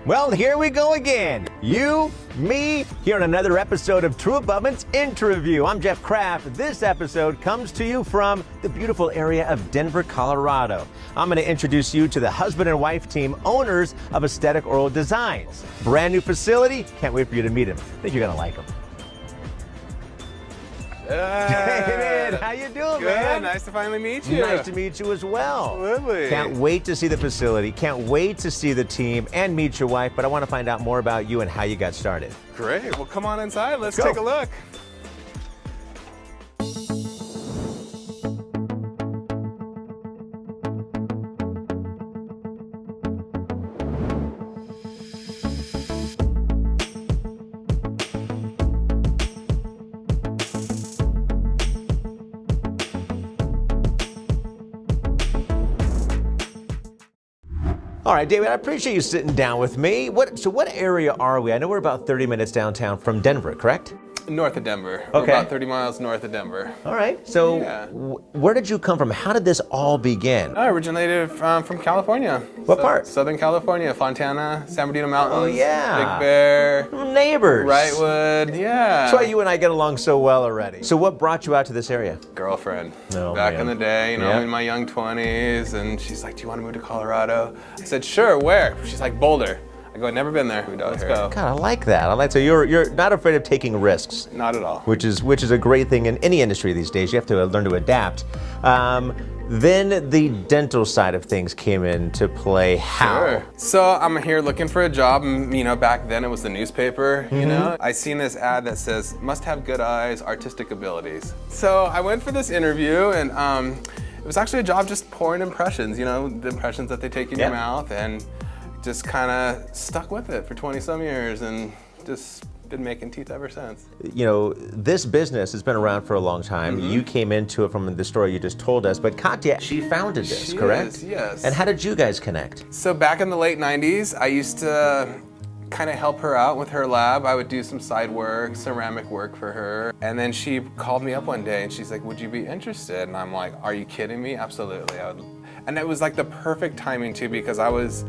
Well, here we go again. You, me, here on another episode of True Abovement's InTRUview. I'm Jeff Kraft. This episode comes to you from the beautiful area of Denver, Colorado. I'm going to introduce you to the husband and wife team owners of Aesthetic Oral Designs. Brand new facility. Can't wait for you to meet them. I think you're going to like them. David, how you doing, Good. man? Nice to finally meet you. Nice to meet you as well. Absolutely. Can't wait to see the facility. Can't wait to see the team and meet your wife, but I want to find out more about you and how you got started. Great. Well, come on inside. Let's Go. take a look. All right, David, I appreciate you sitting down with me. So what area are we? I know we're about 30 minutes downtown from Denver, correct? North of Denver. Okay. We're about 30 miles north of Denver. All right. So Yeah. where did you come from? How did this all begin? I originated from California. What part? Southern California, Fontana, San Bernardino Mountains. Oh, yeah. Big Bear, Neighbors. Wrightwood. Yeah. That's why you and I get along so well already. So what brought you out to this area? Girlfriend. Oh, Back man. in the day, Yeah. in my young 20s, and she's like, "Do you want to move to Colorado?" I said, "Sure. Where?" She's like, "Boulder." I go, "Never been there." Let's go. God, I like that. So you're not afraid of taking risks, Not at all. which is a great thing in any industry these days. You have to learn to adapt. Then the dental side of things came into play. How? Sure. So I'm here looking for a job, and back then it was the newspaper, I seen this ad that says, "Must have good eyes, artistic abilities." So I went for this interview, and it was actually a job just pouring impressions, the impressions that they take in Yeah. your mouth, and just kind of stuck with it for 20 some years, and just been making teeth ever since. This business has been around for a long time. You came into it from the story you just told us, but Katya, she founded this, She correct? is, yes. And how did you guys connect? So back in the late 90s, I used to kind of help her out with her lab. I would do some side work, ceramic work for her. And then she called me up one day and she's like, "Would you be interested?" And I'm like, "Are you kidding me? Absolutely." And it was like the perfect timing too, because I was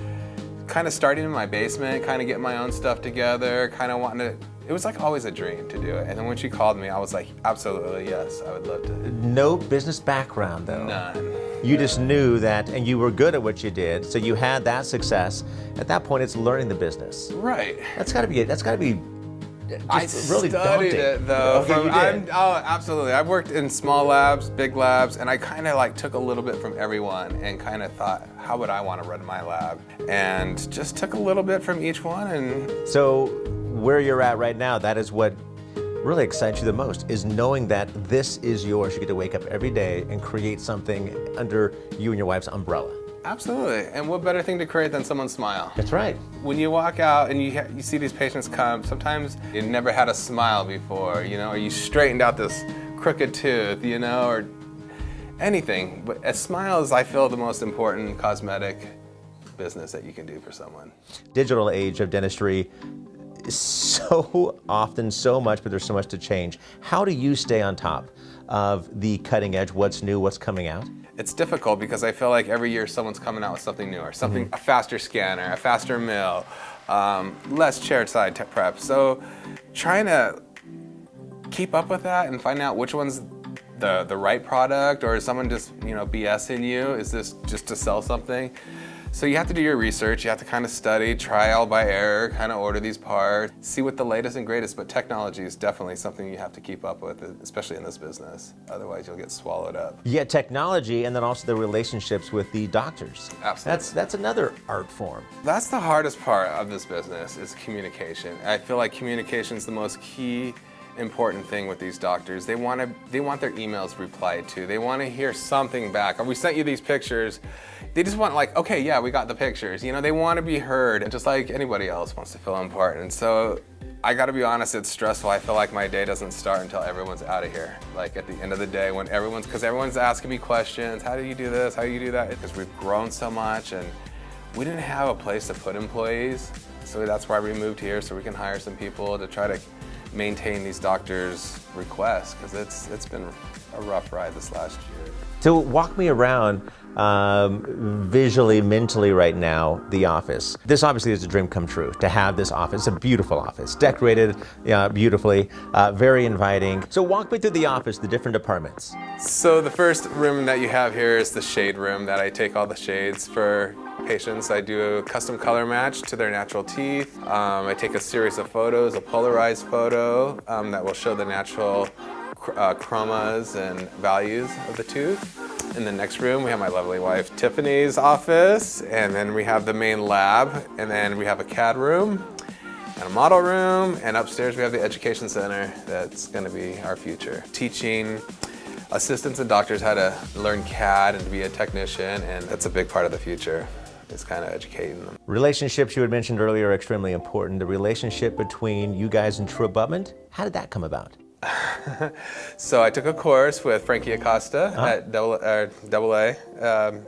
kind of starting in my basement, kind of getting my own stuff together, kind of wanting to, it was like always a dream to do it. And then when she called me, I was like, absolutely, yes, I would love to. No business background, though. None. You just knew that, and you were good at what you did, so you had that success. At that point, it's learning the business. Right. That's got to be I just really studied daunting. it though. Okay, you did. Oh, absolutely. I've worked in small labs, big labs, and I kind of like took a little bit from everyone and kind of thought, how would I want to run my lab? And just took a little bit from each one. And So where you're at right now, that is what really excites you the most, is knowing that this is yours. You get to wake up every day and create something under you and your wife's umbrella. absolutely. And what better thing to create than someone's smile? That's right. When you walk out and you see these patients come, sometimes you never had a smile before, or you straightened out this crooked tooth, or anything. But a smile is, I feel, the most important cosmetic business that you can do for someone. Digital age of dentistry, so often, so much, but there's so much to change. How do you stay on top of the cutting edge, what's new, what's coming out? It's difficult because I feel like every year someone's coming out with something newer, something, a faster scanner, a faster mill, less chairside prep. So trying to keep up with that and find out which one's the right product, or is someone just BSing you? Is this just to sell something? So you have to do your research, you have to kind of study, trial by error, kind of order these parts, see what the latest and greatest, but technology is definitely something you have to keep up with, especially in this business. Otherwise you'll get swallowed up. Yeah, technology, and then also the relationships with the doctors. Absolutely. That's another art form. That's the hardest part of this business, is communication. I feel like communication is the most key important thing with these doctors. They want their emails replied to. They want to hear something back. Or we sent you these pictures. They just want, like, okay, yeah, we got the pictures. They want to be heard, just like anybody else wants to feel important. So I got to be honest, it's stressful. I feel like my day doesn't start until everyone's out of here. Like at the end of the day, when because everyone's asking me questions. How do you do this? How do you do that? Because we've grown so much, and we didn't have a place to put employees. So that's why we moved here, so we can hire some people to try to maintain these doctors' requests, because it's been a rough ride this last year. So walk me around visually, mentally right now, the office. This obviously is a dream come true to have this office. It's a beautiful office, decorated beautifully, very inviting. So walk me through the office, the different departments. So the first room that you have here is the shade room that I take all the shades for patients. I do a custom color match to their natural teeth. I take a series of photos, a polarized photo that will show the natural chromas and values of the tooth. In the next room, we have my lovely wife Tiffany's office, and then we have the main lab, and then we have a CAD room and a model room, and upstairs we have the education center that's going to be our future. Teaching assistants and doctors how to learn CAD and to be a technician, and that's a big part of the future. It's kind of educating them. Relationships you had mentioned earlier are extremely important. The relationship between you guys and True Abutment, how did that come about? So I took a course with Frankie Acosta at Double A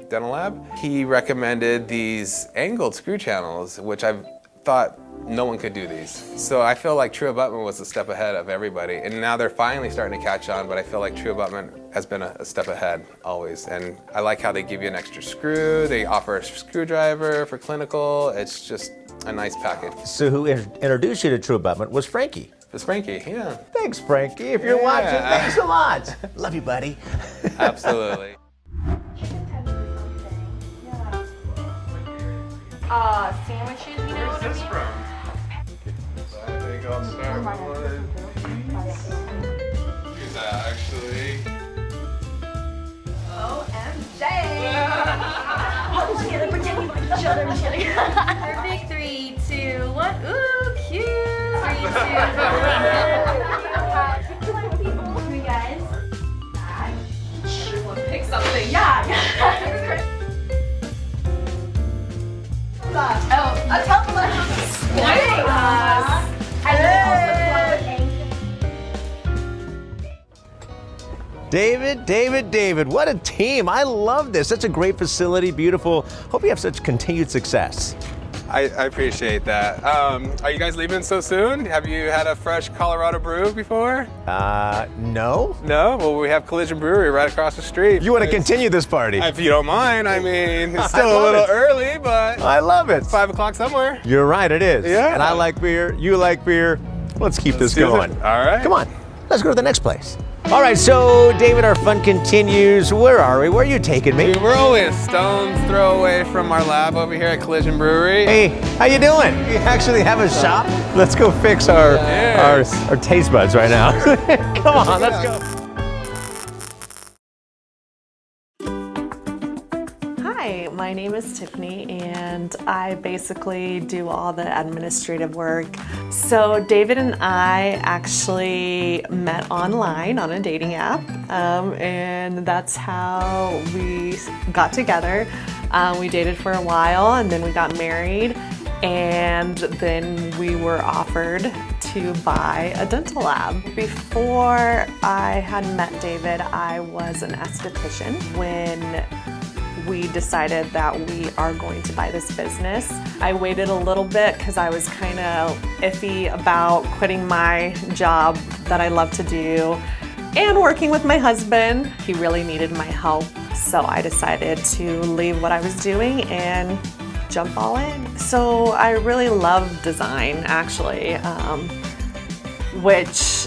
Dental Lab. He recommended these angled screw channels, which I thought no one could do these. So I feel like True Abutment was a step ahead of everybody, and now they're finally starting to catch on, but I feel like True Abutment has been a step ahead always. And I like how they give you an extra screw, they offer a screwdriver for clinical. It's just a nice package. So who introduced you to True Abutment was Frankie. It's Frankie, yeah. Thanks, Frankie. If you're watching, thanks a lot. Love you, buddy. Absolutely. Sandwiches, you know what I mean? I think I'll start with one of these. Use that actually. OMJ! Hold them together, pretend you like each other. Perfect. 3, 2, 1. Ooh, cute. 3, 2, 1. You guys. Pick something. Yeah. Tell them what David, what a team. I love this. Such a great facility, beautiful. Hope you have such continued success. I appreciate that. Are you guys leaving so soon? Have you had a fresh Colorado brew before? No. No? Well, we have Collision Brewery right across the street. You want to continue this party? If you don't mind. I mean, it's still a little early, but I love it. 5 o'clock somewhere. You're right, it is. Yeah. And I like beer, you like beer. Let's keep this do going. it. All right. Come on, let's go to the next place. All right, so David, our fun continues. Where are we? Where are you taking me? Dude, we're only a stone's throw away from our lab over here at Collision Brewery. Hey, how you doing? You actually have a shop? Let's go fix our taste buds right now. Come on, let's go. Hi, my name is Tiffany and I basically do all the administrative work. So David and I actually met online on a dating app and that's how we got together. We dated for a while and then we got married and then we were offered to buy a dental lab. Before I had met David, I was an esthetician. When we decided that we are going to buy this business, I waited a little bit because I was kind of iffy about quitting my job that I love to do and working with my husband. He really needed my help, so I decided to leave what I was doing and jump all in. So I really love design, actually, which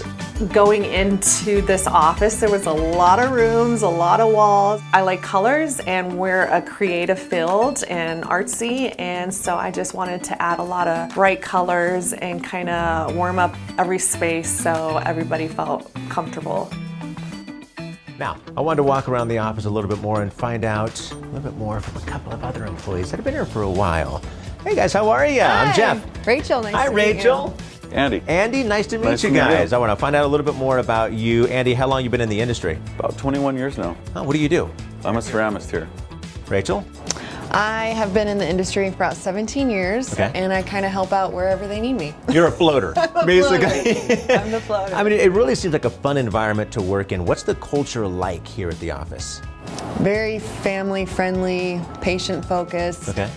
going into this office, there was a lot of rooms, a lot of walls. I like colors and we're a creative field and artsy, and so I just wanted to add a lot of bright colors and kind of warm up every space so everybody felt comfortable. Now, I wanted to walk around the office a little bit more and find out a little bit more from a couple of other employees that have been here for a while. Hey guys, how are you? I'm Jeff. Rachel, nice Hi, to meet Rachel. you. Andy, nice to meet you guys. I want to find out a little bit more about you. Andy, how long you been in the industry? About 21 years now. Oh, what do you do? I'm a ceramist here. Rachel? I have been in the industry for about 17 years, Okay. and I kind of help out wherever they need me. You're a floater, basically. I'm the floater. I mean, it really seems like a fun environment to work in. What's the culture like here at the office? Very family-friendly, patient-focused. Okay.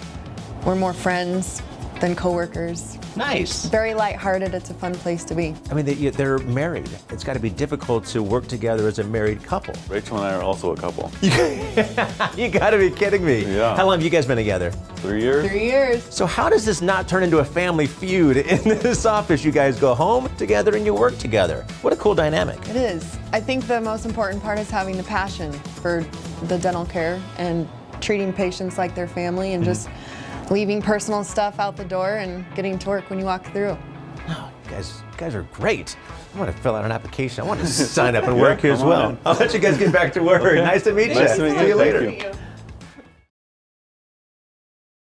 We're more friends than coworkers. Nice. Very lighthearted. It's a fun place to be. I mean, they're married. It's got to be difficult to work together as a married couple. Rachel and I are also a couple. You got to be kidding me. Yeah. How long have you guys been together? 3 years? 3 years. So how does this not turn into a family feud in this office? You guys go home together and you work together. What a cool dynamic. It is. I think the most important part is having the passion for the dental care and treating patients like their family and just leaving personal stuff out the door and getting to work when you walk through. Oh, you guys are great. I want to fill out an application. I want to sign up and work here as come on well. in. I'll let you guys get back to work. Nice to meet you. Nice to meet you. See you Thank later. you.